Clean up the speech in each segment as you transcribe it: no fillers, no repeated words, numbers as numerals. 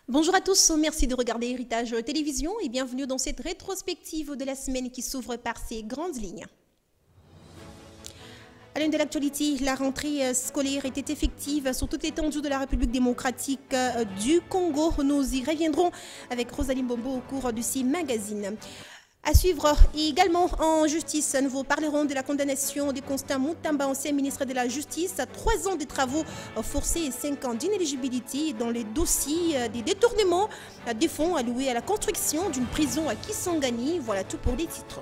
Bonjour à tous, merci de regarder Héritage Télévision et bienvenue dans cette rétrospective de la semaine qui s'ouvre par ces grandes lignes. À l'une de l'actualité, la rentrée scolaire était effective sur toute l'étendue de la République démocratique du Congo. Nous y reviendrons avec Rosalie Mbombo au cours de ces magazines. À suivre également en justice, nous vous parlerons de la condamnation de Constant Mutamba, ancien ministre de la Justice, à 3 ans de travaux forcés et 5 ans d'inéligibilité dans les dossiers des détournements des fonds alloués à la construction d'une prison à Kisangani. Voilà tout pour les titres.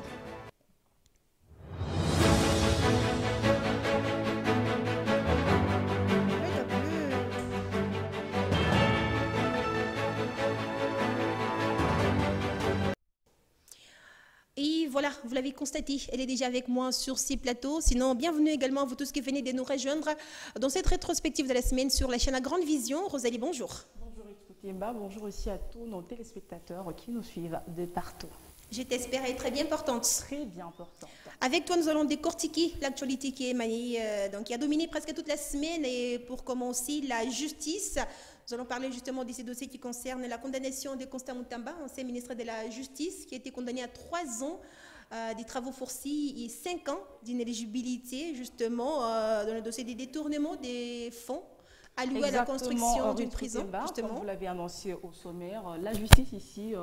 Et voilà, vous l'avez constaté, elle est déjà avec moi sur ces plateaux. Sinon, bienvenue également à vous tous qui venez de nous rejoindre dans cette rétrospective de la semaine sur la chaîne à Grande Vision. Rosalie, bonjour. Bonjour Ikoutimba, bonjour aussi à tous nos téléspectateurs qui nous suivent de partout. Je t'espère être très bien portante. Très bien portante. Avec toi, nous allons décortiquer l'actualité qui est émanée, qui a dominé presque toute la semaine. Et pour commencer, la justice. Nous allons parler justement de ces dossiers qui concernent la condamnation de Constant Mutamba, ancien ministre de la Justice, qui a été condamné à 3 ans des travaux forcés et 5 ans d'inéligibilité, justement, dans le dossier des détournements des fonds alloués à la construction d'une prison. Comme vous l'avez annoncé au sommaire, la justice ici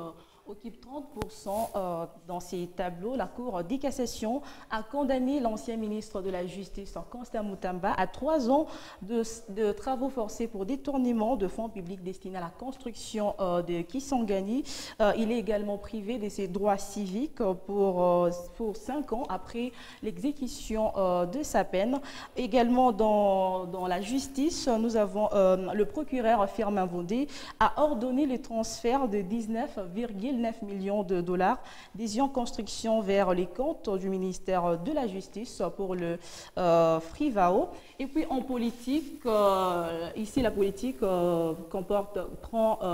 occupe 30% dans ces tableaux. La Cour de cassation a condamné l'ancien ministre de la Justice, Constant Mutamba, à 3 ans de travaux forcés pour détournement de fonds publics destinés à la construction de Kisangani. Il est également privé de ses droits civiques pour 5 ans après l'exécution de sa peine. Également dans la justice, nous avons le procureur Firmin Vondé a ordonné le transfert de 19,9 millions de dollars d'Ision Construction vers les comptes du ministère de la Justice pour le Frivao. Et puis en politique, ici la politique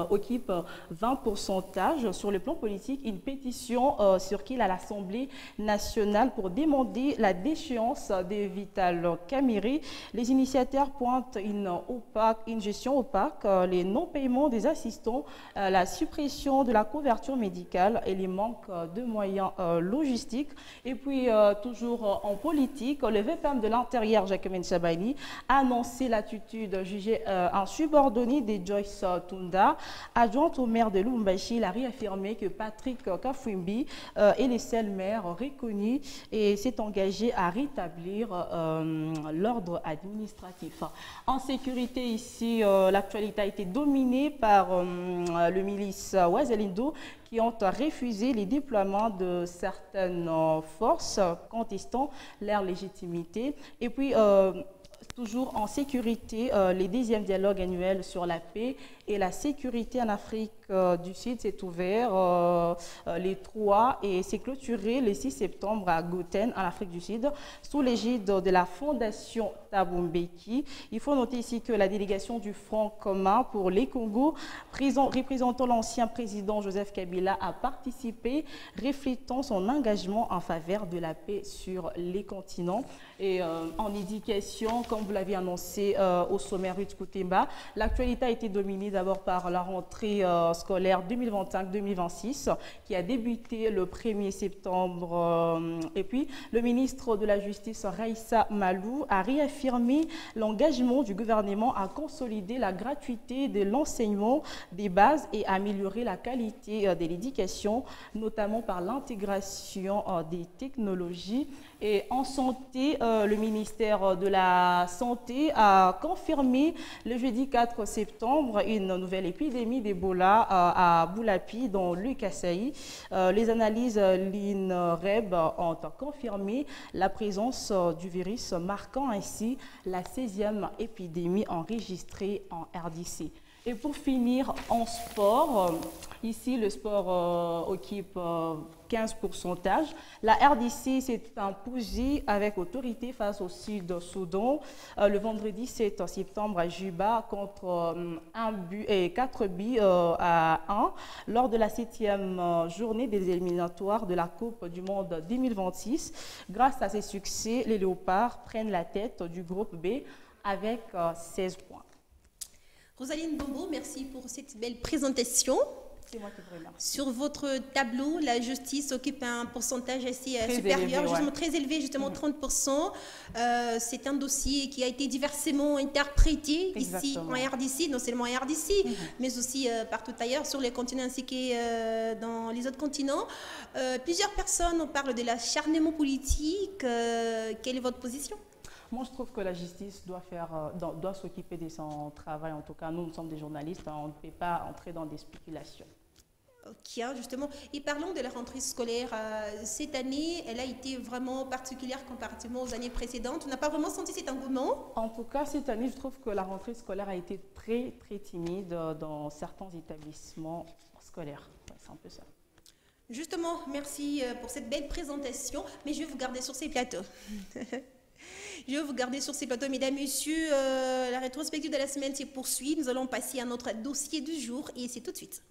occupe 20%. Sur le plan politique, une pétition circule à l'Assemblée nationale pour demander la déchéance de Vital Kamerhe. Les initiateurs pointent une gestion opaque, les non-paiements des assistants, la suppression de la couverture médicale et les manques de moyens logistiques. Et puis, toujours en politique, le VPM de l'Intérieur, Jacquemin Chabani, a annoncé l'attitude jugée insubordonnée de Joyce Tunda. Adjointe au maire de Lubumbashi, il a réaffirmé que Patrick Kafwimbi est le seul maire reconnu et s'est engagé à rétablir l'ordre administratif. En sécurité, ici, l'actualité a été dominée par le milice Wazalindo qui ont refusé les déploiements de certaines forces contestant leur légitimité. Et puis, toujours en sécurité, les 10e dialogues annuels sur la paix et la sécurité en Afrique du Sud s'est ouvert les 3 et s'est clôturé le 6 septembre à Gauteng, en Afrique du Sud, sous l'égide de la Fondation Thabo Mbeki. Il faut noter ici que la délégation du Front commun pour les Congos, représentant l'ancien président Joseph Kabila, a participé, reflétant son engagement en faveur de la paix sur les continents. Et en éducation, comme vous l'avez annoncé au sommaire Ruth Koutemba, l'actualité a été dominée d'abord par la rentrée scolaire 2025-2026 qui a débuté le 1er septembre. Et puis, le ministre de la Justice, Raissa Malou, a réaffirmé l'engagement du gouvernement à consolider la gratuité de l'enseignement des bases et améliorer la qualité de l'éducation, notamment par l'intégration des technologies. Et en santé, le ministère de la Santé a confirmé le jeudi 4 septembre une nouvelle épidémie d'Ebola à Boulapi, dans le Kasaï. Les analyses l'INREB ont confirmé la présence du virus, marquant ainsi la 16e épidémie enregistrée en RDC. Et pour finir, en sport, ici le sport occupe 15%. La RDC s'est imposée avec autorité face au Sud-Soudan le vendredi 7 septembre à Juba contre 4 buts à 1 lors de la 7e journée des éliminatoires de la Coupe du Monde 2026. Grâce à ces succès, les Léopards prennent la tête du groupe B avec 16 points. Rosaline Bombo, merci pour cette belle présentation. C'est moi qui vous remercie. Sur votre tableau, la justice occupe un pourcentage assez supérieur, élevé, justement très élevé, justement 30%. C'est un dossier qui a été diversement interprété ici en RDC, non seulement en RDC, mais aussi partout ailleurs sur les continents ainsi que dans les autres continents. Plusieurs personnes parlent de l'acharnement politique. Quelle est votre position? Moi, je trouve que la justice doit s'occuper de son travail. En tout cas, nous sommes des journalistes, on ne peut pas entrer dans des spéculations. Ok, justement. Et parlons de la rentrée scolaire. Cette année, elle a été vraiment particulière comparativement aux années précédentes. On n'a pas vraiment senti cet engouement? En tout cas, cette année, je trouve que la rentrée scolaire a été très, très timide dans certains établissements scolaires. Ouais, c'est un peu ça. Justement, merci pour cette belle présentation. Mais je vais vous garder sur ces plateaux. Je vais vous garder sur ces plateaux, mesdames, messieurs. La rétrospective de la semaine se poursuit. Nous allons passer à notre dossier du jour et c'est tout de suite.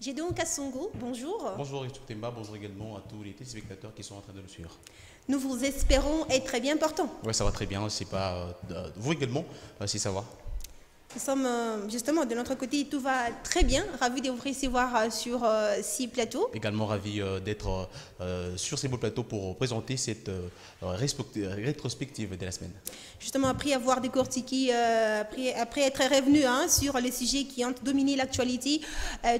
Gédéon Kassongo, bonjour. Bonjour Richard Temba, bonjour également à tous les téléspectateurs qui sont en train de nous suivre. Nous vous espérons être très bien portants. Oui, ça va très bien, c'est pas vous également, si ça va. Nous sommes justement de notre côté, tout va très bien. Ravi de vous recevoir sur ces plateaux. Également ravi d'être sur ces beaux plateaux pour présenter cette rétrospective de la semaine. Justement, après avoir décortiqué, après être revenu sur les sujets qui ont dominé l'actualité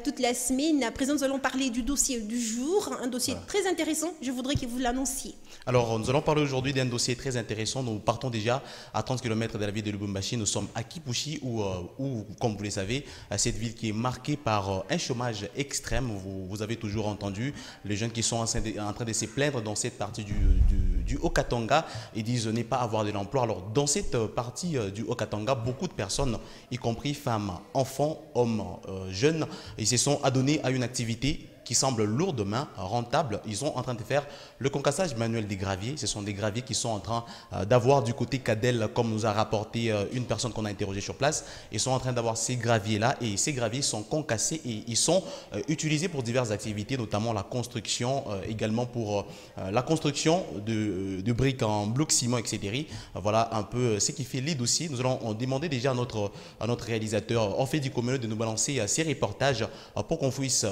toute la semaine, à présent nous allons parler du dossier du jour, un dossier très intéressant. Je voudrais que vous l'annonciez. Alors, nous allons parler aujourd'hui d'un dossier très intéressant. Nous partons déjà à 30 km de la ville de Lubumbashi. Nous sommes à Kipushi, où, comme vous le savez, cette ville qui est marquée par un chômage extrême. Vous avez toujours entendu les jeunes qui sont en train de se plaindre dans cette partie du Haut-Katanga et disent ne pas avoir de l'emploi. Alors, dans cette partie du Haut-Katanga, beaucoup de personnes, y compris femmes, enfants, hommes, jeunes, ils se sont adonnés à une activité qui semble lourdement rentable. Ils sont en train de faire le concassage manuel des graviers. Ce sont des graviers qui sont en train d'avoir du côté Cadel, comme nous a rapporté une personne qu'on a interrogée sur place. Ils sont en train d'avoir ces graviers-là et ces graviers sont concassés et ils sont utilisés pour diverses activités, notamment la construction, également pour la construction de briques en bloc ciment, etc. Voilà un peu ce qui fait les dossiers. Nous allons demander déjà à notre réalisateur Orphée du Communeux de nous balancer ces reportages pour qu'on puisse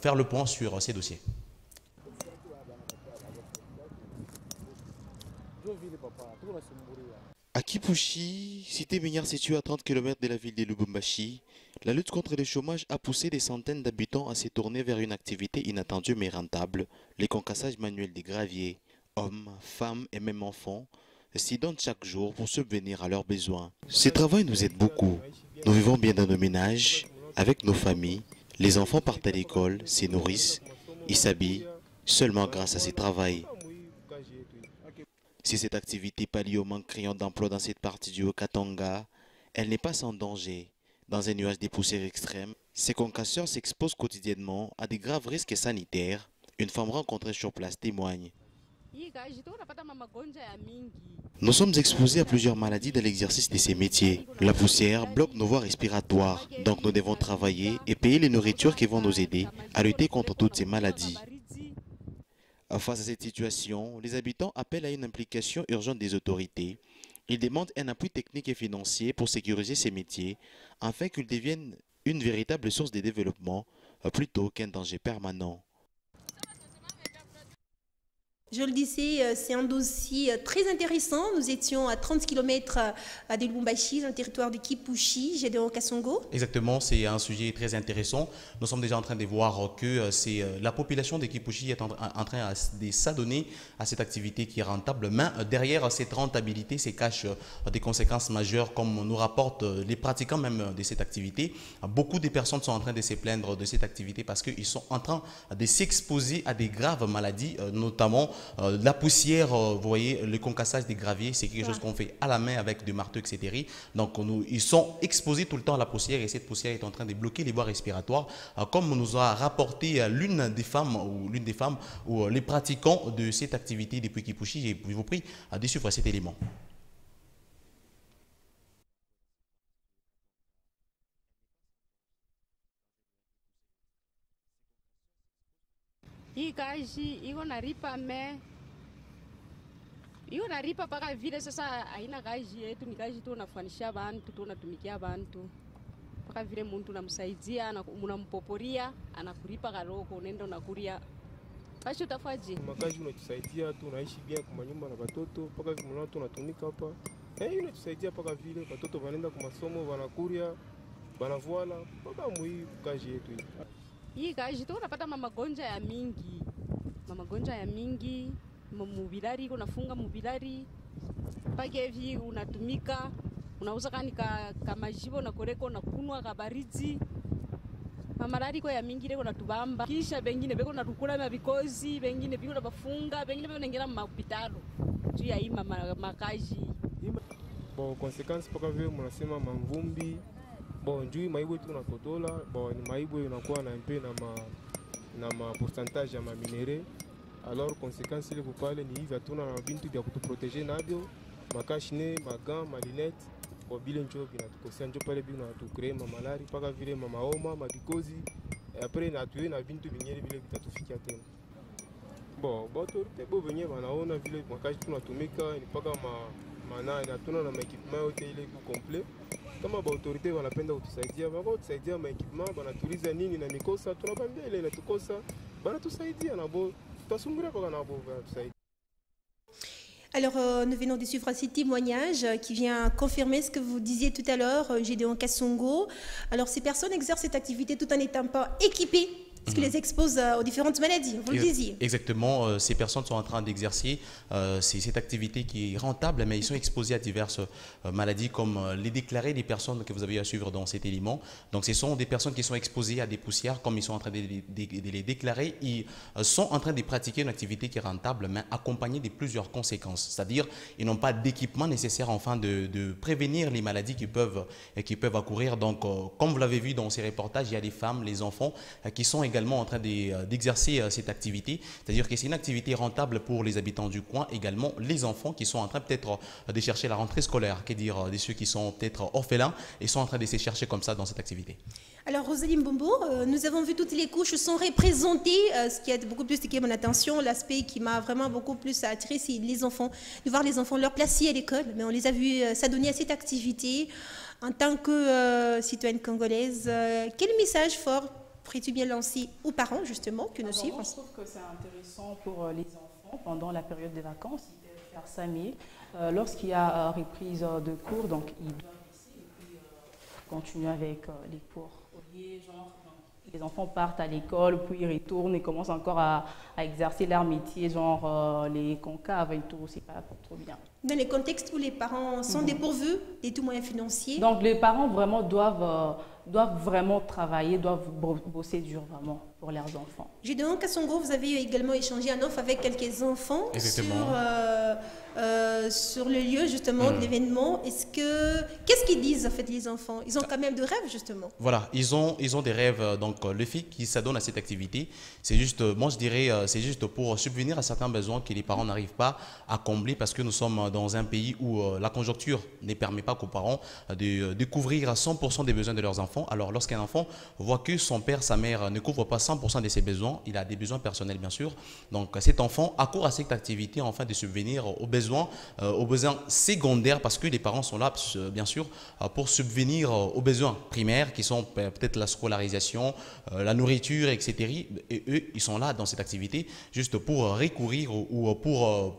faire le point sur ces dossiers. À Kipushi, cité minière située à 30 km de la ville de Lubumbashi, la lutte contre le chômage a poussé des centaines d'habitants à se tourner vers une activité inattendue mais rentable, les concassages manuels des graviers. Hommes, femmes et même enfants s'y donnent chaque jour pour subvenir à leurs besoins. Ce travail nous aide beaucoup. Nous vivons bien dans nos ménages, avec nos familles. Les enfants partent à l'école, se nourrissent, ils s'habillent seulement grâce à ce travail. Si cette activité pallie au manque criant d'emploi dans cette partie du Haut-Katanga, elle n'est pas sans danger. Dans un nuage de poussière extrême, ces concasseurs s'exposent quotidiennement à de graves risques sanitaires. Une femme rencontrée sur place témoigne. Nous sommes exposés à plusieurs maladies dans l'exercice de ces métiers. La poussière bloque nos voies respiratoires, donc nous devons travailler et payer les nourritures qui vont nous aider à lutter contre toutes ces maladies. Face à cette situation, les habitants appellent à une implication urgente des autorités. Ils demandent un appui technique et financier pour sécuriser ces métiers, afin qu'ils deviennent une véritable source de développement, plutôt qu'un danger permanent. Je le disais, c'est un dossier très intéressant. Nous étions à 30 km de Lubumbashi, dans le territoire de Kipushi, Gédéon Kassongo. Exactement, c'est un sujet très intéressant. Nous sommes déjà en train de voir que la population de Kipushi est en train de s'adonner à cette activité qui est rentable. Mais derrière cette rentabilité se cachent des conséquences majeures, comme nous rapportent les pratiquants même de cette activité. Beaucoup de personnes sont en train de se plaindre de cette activité parce qu'ils sont en train de s'exposer à des graves maladies, notamment la poussière. Vous voyez, le concassage des graviers, c'est quelque chose qu'on fait à la main avec des marteaux, etc. Donc, ils sont exposés tout le temps à la poussière et cette poussière est en train de bloquer les voies respiratoires. Comme nous a rapporté l'une des femmes ou les pratiquants de cette activité depuis Kipushi, je vous prie de suivre cet élément. hii kazi iko naripa iko naripa paka vile sasa haina kazi yetu, ni kazi tu unafanisha abantu, tu unatumikia abantu. Paka vile mtu unamsaidia, unampoporia, anakulipa karoko, unaenda unakuria. Kazi utafaje? Makazi unatusaidia tu, unaishi bien kwa nyumba na watoto, paka vile mwana tunatumika hapa. Unatusaidia paka vile watoto wanaenda kwa masomo, wanakuria, wanavuala, paka mui kazi yetu hii. Hii kazi tu unapata magonjwa ya mingi. Magonjwa ya mingi, mubilari unafunga mubilari. Pake hivi unatumika, unauza kama jibo na koreko na kunwa kabarizi. Mamalari kwa ya mingi leo natubamba. Kisha bengine beko natukula mabikozi, bengine biko na bafunga, bengine beko nengera mu hospitalo. Tu ya hii makazi. Bon conséquence paka vile mnasema mamvumbi. Bon njui maibo tu nakotola, bon ni maibo inakuwa na mpe na ma pourcentage ya minere. Alors conséquence ile kupale ni hivi hatuna na bintu vya kutuproteger nabyo, makashine, magan, malinette, kwa bile njo binatukosea njo pale bino natukree mamalari paka vile mamaoma, mabikozi, après na tuwe na bintu vingine vile vitatufikia tena. Bon, autorité bo venye wanaona vile makashi tunatumika ni paka manani hatuna na maekipement yote ile ku complet. Kama autorité wanapenda kutusaidia, wanatusaidia maekipement, banatuliza nini na mikosa, tunabambia ile inatukosa, banatusaidia na bo tutasumburia paka na bo banatusaidia. Alors, nous venons de suivre ces témoignages qui vient confirmer ce que vous disiez tout à l'heure, Gédéon Kassongo. Alors, ces personnes exercent cette activité tout en n'étant pas équipées, ce qui les expose aux différentes maladies, vous le disiez. Exactement, ces personnes sont en train d'exercer cette activité qui est rentable, mais ils sont exposés à diverses maladies comme les déclarés des personnes que vous avez à suivre dans cet élément. Donc ce sont des personnes qui sont exposées à des poussières, comme ils sont en train de les déclarer, ils sont en train de pratiquer une activité qui est rentable, mais accompagnée de plusieurs conséquences. C'est-à-dire ils n'ont pas d'équipement nécessaire afin de prévenir les maladies qui peuvent accourir. Donc comme vous l'avez vu dans ces reportages, il y a des femmes, les enfants qui sont également en train d'exercer cette activité. C'est-à-dire que c'est une activité rentable pour les habitants du coin, également les enfants qui sont en train peut-être de chercher la rentrée scolaire, qu'est dire de ceux qui sont peut-être orphelins et sont en train de se chercher comme ça dans cette activité. Alors Rosalie Mbombo, nous avons vu toutes les couches sont représentées, ce qui a beaucoup plus attiré mon attention, l'aspect qui m'a vraiment beaucoup plus attiré, c'est les enfants, de voir les enfants leur placer à l'école, mais on les a vus s'adonner à cette activité. En tant que citoyenne congolaise, quel message fort pourrais-tu bien lancer aux parents, justement, que nous suivons? Je trouve que c'est intéressant pour les enfants, pendant la période des vacances, ils peuvent faire ça, mais lorsqu'il y a reprise de cours, donc ils doivent laisser et puis continuer avec les cours. Genre, les enfants partent à l'école, puis ils retournent et commencent encore à exercer leur métier, genre les concaves et tout, c'est pas trop bien. Dans les contextes où les parents sont dépourvus des tout moyens financiers. Donc les parents vraiment doivent vraiment travailler, doivent bosser dur vraiment pour leurs enfants. Gédéon Kassongo, vous avez également échangé en off avec quelques enfants sur le lieu justement de l'événement. Qu'est-ce qu'ils disent en fait les enfants? Ils ont quand même de rêves justement. Voilà, ils ont des rêves. Donc le fait qu'ils s'adonnent à cette activité, c'est juste, moi je dirais, c'est juste pour subvenir à certains besoins que les parents n'arrivent pas à combler parce que nous sommes dans un pays où la conjoncture ne permet pas qu'aux parents de couvrir à 100% des besoins de leurs enfants. Alors lorsqu'un enfant voit que son père, sa mère ne couvrent pas 100% de ses besoins, il a des besoins personnels bien sûr. Donc cet enfant accourt à cette activité afin de subvenir aux besoins secondaires parce que les parents sont là bien sûr pour subvenir aux besoins primaires qui sont peut-être la scolarisation, la nourriture, etc. Et eux, ils sont là dans cette activité juste pour recourir ou pour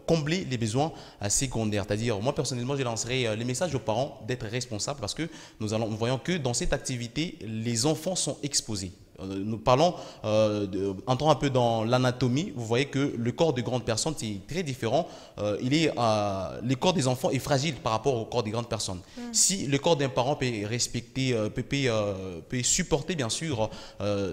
combler les besoins secondaires. C'est-à-dire, moi personnellement, je lancerai les messages aux parents d'être responsables parce que nous voyons que dans cette activité, les enfants sont exposés. Nous parlons, entrons un peu dans l'anatomie, vous voyez que le corps de grandes personnes, c'est très différent. Le corps des enfants est fragile par rapport au corps des grandes personnes. Si le corps d'un parent peut respecter, peut supporter bien sûr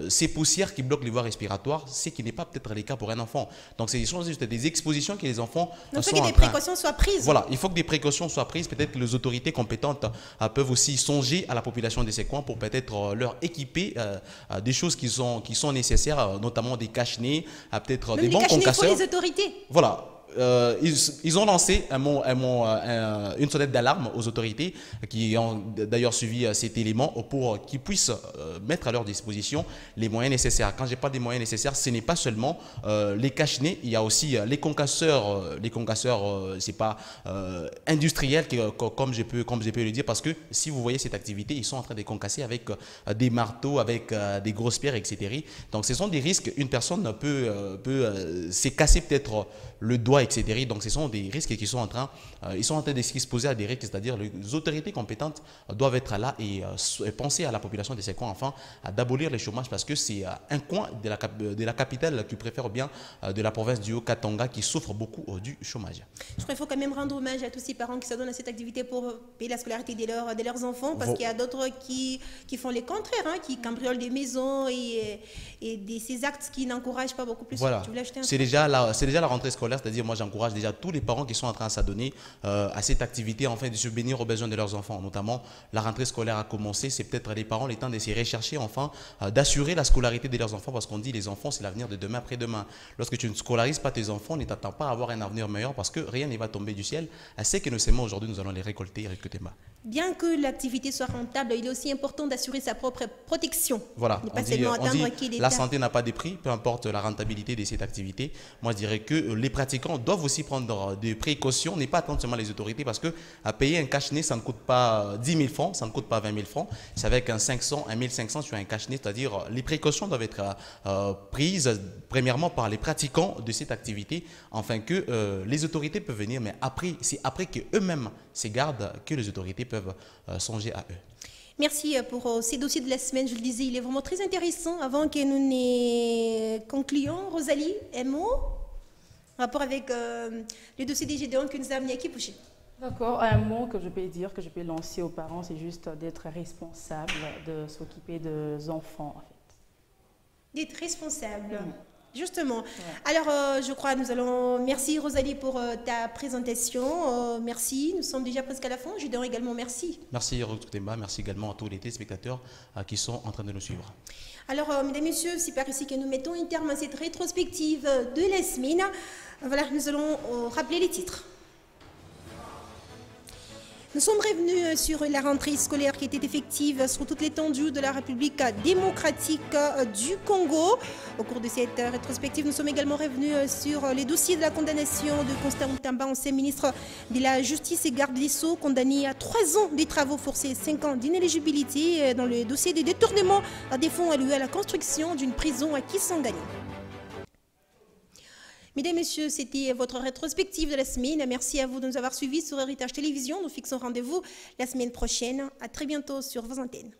ces poussières qui bloquent les voies respiratoires, c'est qui n'est pas peut-être le cas pour un enfant. Donc ce sont juste des expositions que les enfants Donc il faut que des précautions soient prises. Voilà, il faut que des précautions soient prises. Peut-être que les autorités compétentes peuvent aussi songer à la population de ces coins pour peut-être leur équiper des choses qui sont nécessaires, notamment des cache-nez, peut-être des bons concasseurs. Pour les autorités. Voilà. ils ont lancé une sonnette d'alarme aux autorités qui ont d'ailleurs suivi cet élément pour qu'ils puissent mettre à leur disposition les moyens nécessaires. Quand je parle des moyens nécessaires, ce n'est pas seulement les cache-nez, il y a aussi les concasseurs. Les concasseurs, c'est pas industriel comme je peux le dire, parce que si vous voyez cette activité, ils sont en train de concasser avec des marteaux, avec des grosses pierres, etc. Donc ce sont des risques. Une personne peut s'est cassé peut-être le doigt, etc. Donc ce sont des risques qui sont en train, ils sont en train de s'exposer à des risques, c'est-à-dire les autorités compétentes doivent être là et penser à la population de ces coins afin d'abolir le chômage, parce que c'est un coin de la capitale qui préfère bien de la province du Haut-Katanga qui souffre beaucoup du chômage. Je crois qu'il faut quand même rendre hommage à tous ces parents qui se donnent à cette activité pour payer la scolarité de leurs enfants, parce qu'il y a d'autres qui font le contraire, hein, qui cambriolent des maisons et ces actes qui n'encouragent pas beaucoup plus. Voilà. C'est déjà la rentrée scolaire, c'est-à-dire moi j'encourage déjà tous les parents qui sont en train de s'adonner à cette activité afin de subvenir aux besoins de leurs enfants. Notamment, la rentrée scolaire a commencé, c'est peut-être les parents le temps de se rechercher enfin, d'assurer la scolarité de leurs enfants, parce qu'on dit les enfants c'est l'avenir de demain après-demain. Lorsque tu ne scolarises pas tes enfants, ne t'attends pas à avoir un avenir meilleur, parce que rien ne va tomber du ciel. C'est que nous sémons aujourd'hui, nous allons les récolter et récolter bas. Bien que l'activité soit rentable, il est aussi important d'assurer sa propre protection. Voilà, on dit la santé n'a pas de prix, peu importe la rentabilité de cette activité. Moi, je dirais que les pratiquants doivent aussi prendre des précautions, ne pas attendre seulement les autorités, parce que à payer un cache-nez, ça ne coûte pas 10 000 francs, ça ne coûte pas 20 000 francs. C'est avec un 500, un 1500 sur un cache-nez, c'est-à-dire les précautions doivent être prises premièrement par les pratiquants de cette activité, afin que les autorités peuvent venir, mais c'est après qu'eux-mêmes se gardent que les autorités peuvent songer à eux. Merci pour ces dossiers de la semaine. Je le disais, il est vraiment très intéressant. Avant que nous ne concluions, Rosalie, un mot en rapport avec le dossier des Gédéons que nous a amené à Kipouché. D'accord, un mot que je peux dire, que je peux lancer aux parents, c'est juste d'être responsable, de s'occuper des enfants, en fait. D'être responsable. Justement. Ouais. Alors, je crois nous allons... Merci Rosalie pour ta présentation. Merci. Nous sommes déjà presque à la fin. Je donne également merci. Merci Rokhtemba. Merci également à tous les téléspectateurs qui sont en train de nous suivre. Alors, mesdames et messieurs, c'est par ici que nous mettons un terme à cette rétrospective de la semaine. Voilà, nous allons rappeler les titres. Nous sommes revenus sur la rentrée scolaire qui était effective sur toute l'étendue de la République démocratique du Congo. Au cours de cette rétrospective, nous sommes également revenus sur les dossiers de la condamnation de Constant Mutamba, ancien ministre de la Justice et garde des Sceaux, condamné à 3 ans de travaux forcés, 5 ans d'inéligibilité dans le dossier des détournements des fonds alloués à la construction d'une prison à Kisangani. Mesdames et messieurs, c'était votre rétrospective de la semaine. Merci à vous de nous avoir suivis sur Héritage Télévision. Nous fixons rendez-vous la semaine prochaine. À très bientôt sur vos antennes.